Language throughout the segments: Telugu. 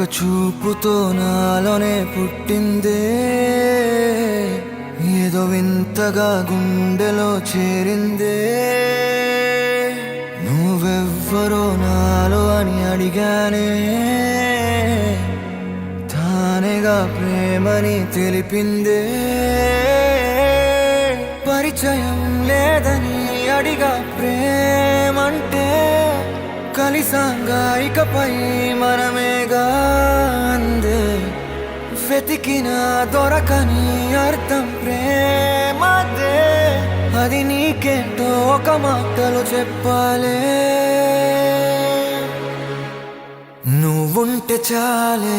ఒక్క చూపుతో నాలోనే పుట్టిందే, ఏదో వింతగా గుండెలో చేరిందే. నువ్వెవ్వరో నాలో అని అడిగానే, తానేగా ప్రేమని తెలిపిందే. పరిచయం లేదని అడిగా ప్రేమంటే, కలిసాంగా ఇకపై మనమేగా అందే. వెతికినా దొరకని అర్థం ప్రేమదే, అది నీకేంటో ఒక మాటలో చెప్పాలే. నువ్వుంటే చాలే,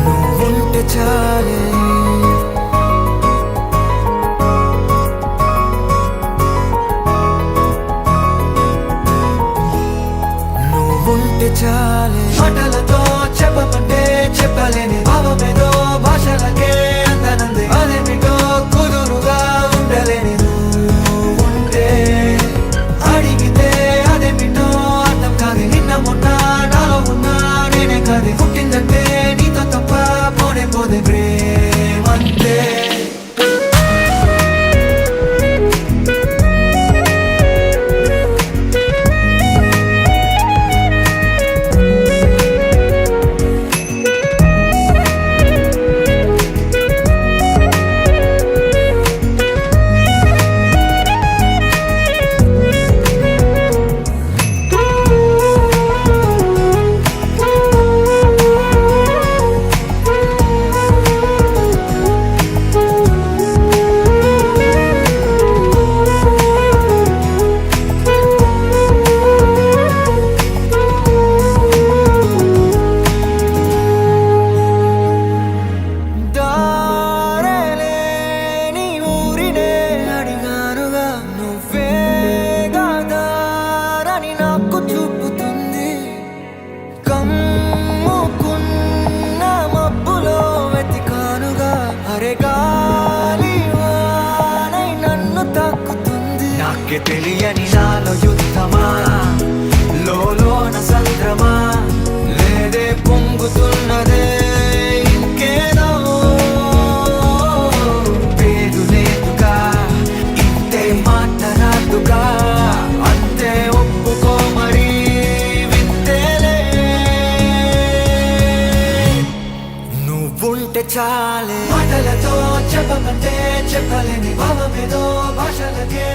నువ్వుంటే చాలే, నువ్వుంటే చాలే. మాటలతో చెప్పమంటే చెప్పలేని భావమేదో భాషలకే అందనంది. అదేమిటో కుదురుగా ఉండలేని నువ్వుంటే, అడిగితే అదేమిటో అర్థం కాదు. నిన్న మొన్న నాలో ఉన్నా నేనే కాదు. పుట్టిందంటే నీతో తప్ప పోనే పోదే ప్రేమంతే. నాకే తెలియని నాలో యుద్ధమా, లోన సంద్రమా, లేదే పొంగుతున్నదే ఇంకేదో. పేరు లేదుగా, ఇంతే మాట్లాడుగా, అంతే ఒప్పుకో మరి వింతేలే. నువ్వుంటే చాలే. మాటలతో చెప్పమంటే చెప్పలేని భావమేదో భాషలకే